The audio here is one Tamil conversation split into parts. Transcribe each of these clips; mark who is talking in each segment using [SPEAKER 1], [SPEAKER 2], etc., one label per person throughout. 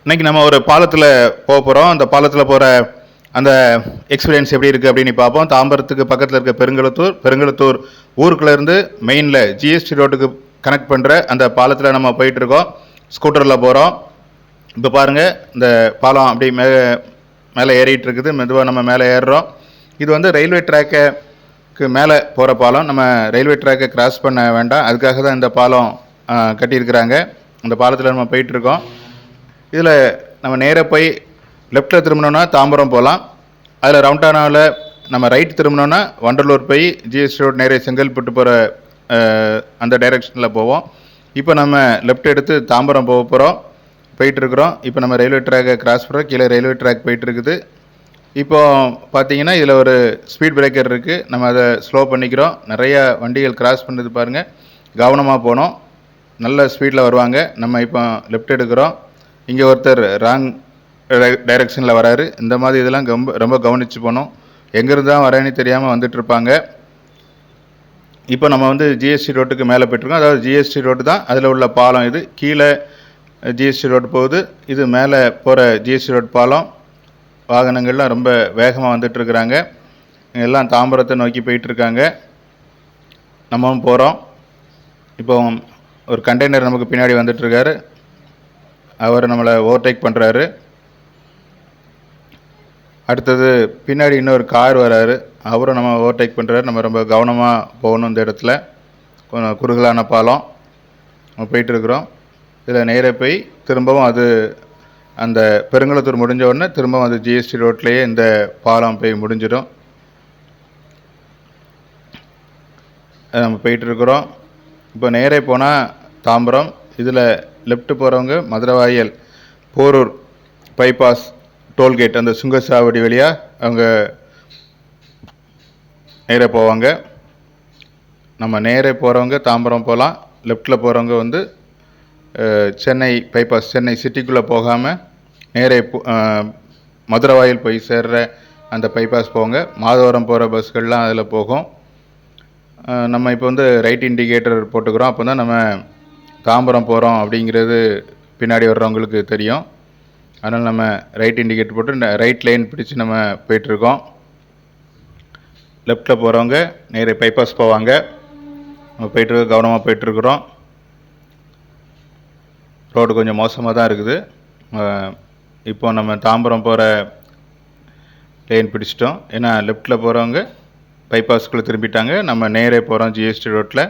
[SPEAKER 1] இன்னைக்கு நம்ம ஒரு பாலத்தில் போக போகிறோம். அந்த பாலத்தில் போகிற அந்த எக்ஸ்பீரியன்ஸ் எப்படி இருக்குது அப்படின்னு பார்ப்போம். தாம்பரத்துக்கு பக்கத்தில் இருக்க பெருங்கலத்தூர் ஊருக்குள்ளேருந்து மெயினில் ஜிஎஸ்டி ரோட்டுக்கு கனெக்ட் பண்ணுற அந்த பாலத்தில் நம்ம போயிட்டுருக்கோம். ஸ்கூட்டரில் போகிறோம். இப்போ பாருங்கள், இந்த பாலம் அப்படி மேலே ஏறிட்டு இருக்குது. மெதுவாக நம்ம மேலே ஏறுறோம். இது வந்து ரயில்வே ட்ராக்கு மேலே போகிற பாலம். நம்ம ரயில்வே ட்ராக்கை கிராஸ் பண்ண வேண்டாம், அதுக்காக தான் இந்த பாலம் கட்டியிருக்கிறாங்க. அந்த பாலத்தில் நம்ம போயிட்டுருக்கோம். இதில் நம்ம நேராக போய் லெஃப்ட்டில் திரும்பினோன்னா தாம்பரம் போகலாம். அதில் ரவுண்டானாவில் நம்ம ரைட் திரும்பினோன்னா வண்டலூர் போய் ஜிஎஸ்டி ரோட் நேரே செங்கல்பட்டு போகிற அந்த டைரெக்ஷனில் போவோம். இப்போ நம்ம லெஃப்ட் எடுத்து தாம்பரம் போக போகிறோம், போயிட்டுருக்குறோம். இப்போ நம்ம ரயில்வே ட்ராக்கை கிராஸ் பண்ணுறோம். கீழே ரயில்வே ட்ராக் போயிட்டுருக்குது. இப்போ பார்த்தீங்கன்னா இதில் ஒரு ஸ்பீட் பிரேக்கர் இருக்குது. நம்ம அதை ஸ்லோ பண்ணிக்கிறோம். நிறைய வண்டிகள் கிராஸ் பண்ணுறது பாருங்கள், கவனமாக போகணும். நல்ல ஸ்பீடில் வருவாங்க. நம்ம இப்போ லெஃப்ட் எடுக்கிறோம். இங்கே ஒருத்தர் ராங் டைரெக்ஷனில் வராரு. இந்த மாதிரி இதெல்லாம் ரொம்ப கவனித்து போகணும். எங்கேருந்து தான் வரேன்னு தெரியாமல் வந்துட்டுருப்பாங்க. இப்போ நம்ம வந்து ஜிஎஸ்டி ரோட்டுக்கு மேலே போய்ட்டுருக்கோம். அதாவது ஜிஎஸ்டி ரோடு தான் அதில் உள்ள பாலம். இது கீழே ஜிஎஸ்டி ரோடு போகுது, இது மேலே போகிற ஜிஎஸ்டி ரோடு பாலம். வாகனங்கள்லாம் ரொம்ப வேகமாக வந்துட்டுருக்குறாங்க. எல்லாம் தாம்பரத்தை நோக்கி போயிட்டுருக்காங்க. நம்மவும் போகிறோம். இப்போ ஒரு கண்டெய்னர் நமக்கு பின்னாடி வந்துட்டுருக்காரு. அவர் நம்மளை ஓவர்டேக் பண்ணுறாரு. அடுத்தது பின்னாடி இன்னொரு கார் வராரு, அவரும் நம்ம ஓவர்டேக் பண்ணுறாரு. நம்ம ரொம்ப கவனமாக போகணும். இந்த இடத்துல கொஞ்சம் குறுகலான பாலம் நம்ம போயிட்டுருக்குறோம். இதில் நேராக போய் திரும்பவும் அது அந்த பெருங்கலத்தூர் முடிஞ்ச உடனே திரும்பவும் அது ஜிஎஸ்டி ரோட்லேயே இந்த பாலம் போய் முடிஞ்சிடும். நம்ம போயிட்டுருக்குறோம். இப்போ நேரே போனால் தாம்பரம். இதில் லெஃப்ட் போகிறவங்க மதுரவாயல் போரூர் பைபாஸ் டோல்கேட் அந்த சுங்கசாவடி வழியாக அவங்க நேரே போவாங்க. நம்ம நேரே போகிறவங்க தாம்பரம் போகலாம். லெஃப்டில் போகிறவங்க வந்து சென்னை பைபாஸ், சென்னை சிட்டிக்குள்ளே போகாமல் நேரே மதுரவாயல் போய் சேர்ற அந்த பைபாஸ் போங்க. மாதவரம் போகிற பஸ்கள்லாம் அதில் போகும். நம்ம இப்போ வந்து ரைட் இண்டிகேட்டர் போட்டுக்கிறோம். அப்போ தான் நம்ம தாம்பரம் போகிறோம் அப்படிங்கிறது பின்னாடி வர்றவங்களுக்கு தெரியும். அதனால் நம்ம ரைட் இண்டிகேட்டர் போட்டு ரைட் லைன் பிடிச்சி நம்ம போயிட்டுருக்கோம். லெஃப்டில் போகிறவங்க நேரே பைபாஸ் போவாங்க. நம்ம போயிட்டுருக்க கவனமாக போயிட்டுருக்குறோம். ரோடு கொஞ்சம் மோசமாக தான் இருக்குது. இப்போ நம்ம தாம்பரம் போகிற லைன் பிடிச்சிட்டோம். ஏன்னா லெஃப்டில் போகிறவங்க பைபாஸ்குள்ளே திரும்பிட்டாங்க. நம்ம நேரே போகிறோம் ஜிஎஸ்டி ரோட்டில்.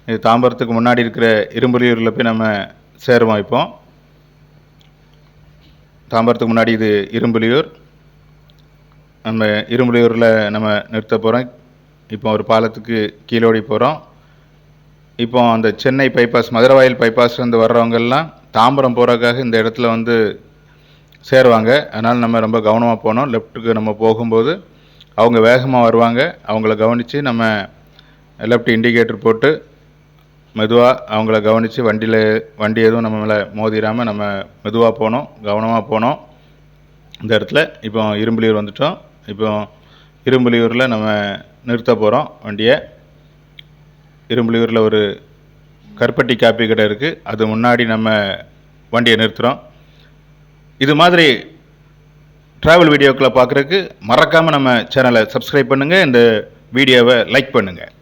[SPEAKER 1] இது தாம்பரத்துக்கு முன்னாடி இருக்கிற இரும்புலியூரில் போய் நம்ம சேருவோம். இப்போ தாம்பரத்துக்கு முன்னாடி இது இரும்புலியூர். நம்ம இரும்புலியூரில் நம்ம நிறுத்த போகிறோம். இப்போ ஒரு பாலத்துக்கு கீழோடி போகிறோம். இப்போ அந்த சென்னை பைபாஸ், மதுரவாயல் பைபாஸ்லேருந்து வர்றவங்கெல்லாம் தாம்பரம் போகிறதுக்காக இந்த இடத்துல வந்து சேருவாங்க. அதனால் நம்ம ரொம்ப கவனமாக போகணும். லெஃப்ட்டுக்கு நம்ம போகும்போது அவங்க வேகமாக வருவாங்க. அவங்கள கவனித்து நம்ம லெஃப்ட் இண்டிகேட்டர் போட்டு மெதுவாக அவங்கள கவனித்து வண்டி எதுவும் நம்ம மேலே மோதிராமல் நம்ம மெதுவாக போகணும், கவனமாக போகணும். இந்த இடத்துல இப்போ இரும்புலியூர் வந்துட்டோம். இப்போ இரும்புலியூரில் நம்ம நிறுத்த போகிறோம் வண்டியை. இரும்புலியூரில் ஒரு கருப்பட்டி காப்பி கடை இருக்குது, அது முன்னாடி நம்ம வண்டியை நிறுத்துகிறோம். இது மாதிரி ட்ராவல் வீடியோக்களை பார்க்குறதுக்கு மறக்காமல் நம்ம சேனலை சப்ஸ்கிரைப் பண்ணுங்கள். இந்த வீடியோவை லைக் பண்ணுங்கள்.